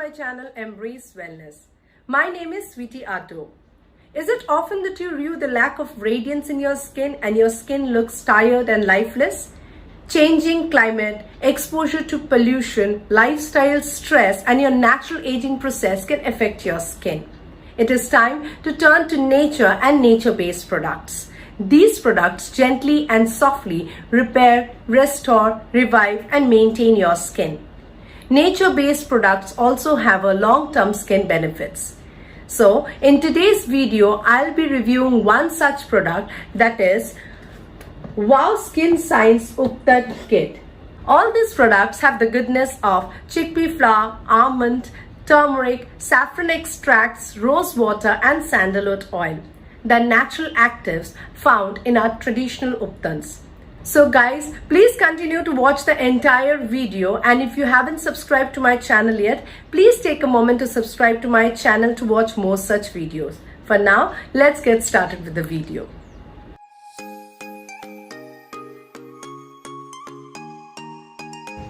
my channel Embrace Wellness. My name is Sweetie Arto. Is it often that you view the lack of radiance in your skin and your skin looks tired and lifeless? Changing climate, exposure to pollution, lifestyle stress and your natural aging process can affect your skin. It is time to turn to nature and nature-based products. These products gently and softly repair, restore, revive and maintain your skin. Nature-based products also have a long-term skin benefits. So, in today's video, I'll be reviewing one such product, that is Wow Skin Science Ubtan Kit. All these products have the goodness of chickpea flour, almond, turmeric, saffron extracts, rose water and sandalwood oil, the natural actives found in our traditional Ubtans. So guys, please continue to watch the entire video, and if you haven't subscribed to my channel yet, please take a moment to subscribe to my channel to watch more such videos. For now, let's get started with the video.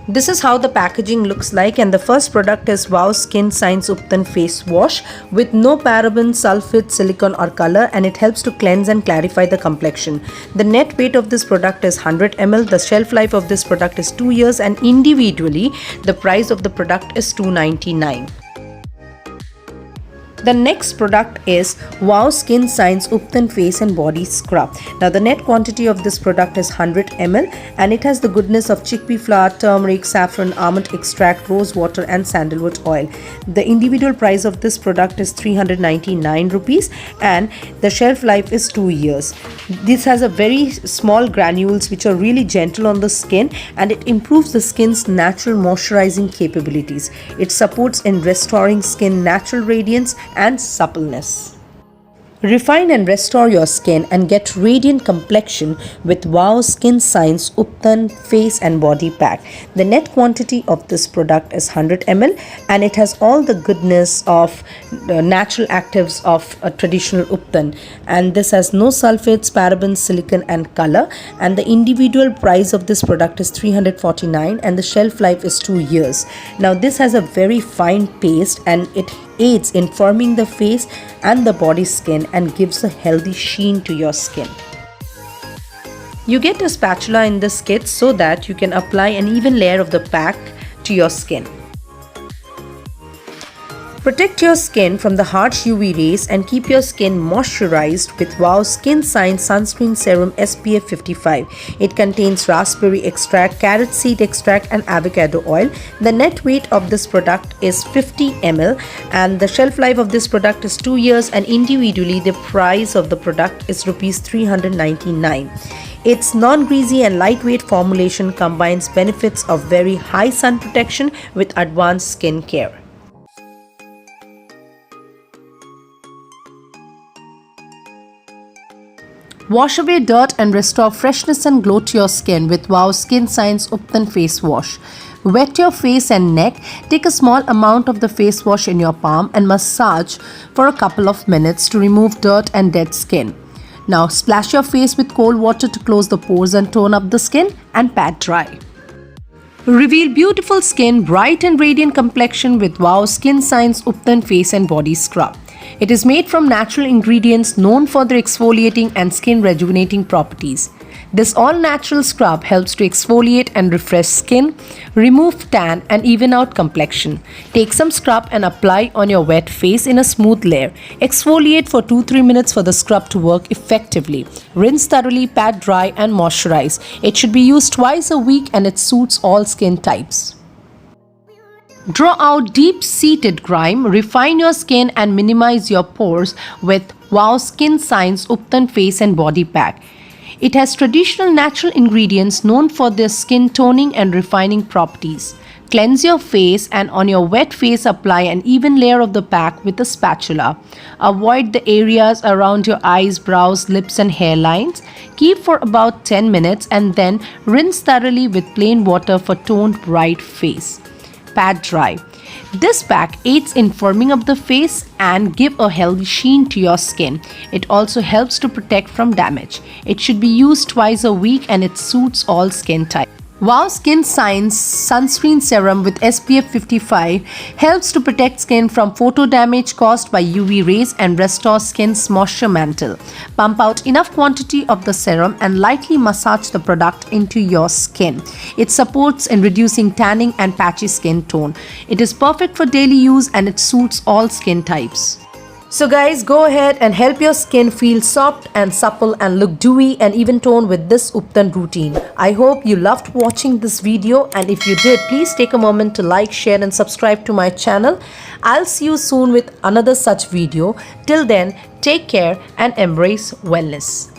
This is how the packaging looks like, and the first product is Wow Skin Science Ubtan Face Wash with no paraben, sulfate, silicone or color, and it helps to cleanse and clarify the complexion. The net weight of this product is 100 ml. The shelf life of this product is 2 years, and individually the price of the product is $2.99. The next product is Wow Skin Science Ubtan Face and Body Scrub. Now the net quantity of this product is 100 ml, and it has the goodness of chickpea flour, turmeric, saffron, almond extract, rose water and sandalwood oil. The individual price of this product is 399 rupees, and the shelf life is 2 years. This has a very small granules which are really gentle on the skin, and it improves the skin's natural moisturizing capabilities. It supports in restoring skin natural radiance and suppleness. Refine and restore your skin and get radiant complexion with Wow Skin Science Ubtan Face and Body Pack. The net quantity of this product is 100 ml, and it has all the goodness of the natural actives of a traditional Ubtan, and this has no sulfates, parabens, silicone and color, and the individual price of this product is 349, and the shelf life is 2 years. Now this has a very fine paste, and it aids in firming the face and the body skin and gives a healthy sheen to your skin. You get a spatula in this kit so that you can apply an even layer of the pack to your skin. Protect your skin from the harsh UV rays and keep your skin moisturized with Wow Skin Science Sunscreen Serum SPF 55. It contains raspberry extract, carrot seed extract and avocado oil. The net weight of this product is 50 ml, and the shelf life of this product is 2 years, and individually the price of the product is rupees 399. Its non-greasy and lightweight formulation combines benefits of very high sun protection with advanced skin care. Wash away dirt and restore freshness and glow to your skin with Wow Skin Science Ubtan Face Wash. Wet your face and neck. Take a small amount of the face wash in your palm and massage for a couple of minutes to remove dirt and dead skin. Now splash your face with cold water to close the pores and tone up the skin, and pat dry. Reveal beautiful skin, bright and radiant complexion with Wow Skin Science Ubtan Face and Body Scrub. It is made from natural ingredients known for their exfoliating and skin rejuvenating properties. This all-natural scrub helps to exfoliate and refresh skin, remove tan and even out complexion. Take some scrub and apply on your wet face in a smooth layer. Exfoliate for 2-3 minutes for the scrub to work effectively. Rinse thoroughly, pat dry and moisturize. It should be used twice a week, and it suits all skin types. Draw out deep-seated grime, refine your skin and minimize your pores with Wow Skin Science Ubtan Face and Body Pack. It has traditional natural ingredients known for their skin toning and refining properties. Cleanse your face, and on your wet face apply an even layer of the pack with a spatula. Avoid the areas around your eyes, brows, lips and hairlines. Keep for about 10 minutes and then rinse thoroughly with plain water for toned bright face. Pat dry. This pack aids in firming up the face and give a healthy sheen to your skin. It also helps to protect from damage. It should be used twice a week, and it suits all skin types. Wow Skin Science Sunscreen Serum with SPF 55 helps to protect skin from photo damage caused by UV rays and restore skin's moisture mantle. Pump out enough quantity of the serum and lightly massage the product into your skin. It supports in reducing tanning and patchy skin tone. It is perfect for daily use and it suits all skin types. So guys, go ahead and help your skin feel soft and supple and look dewy and even toned with this Ubtan routine. I hope you loved watching this video, and if you did, please take a moment to like, share and subscribe to my channel. I'll see you soon with another such video. Till then, take care and embrace wellness.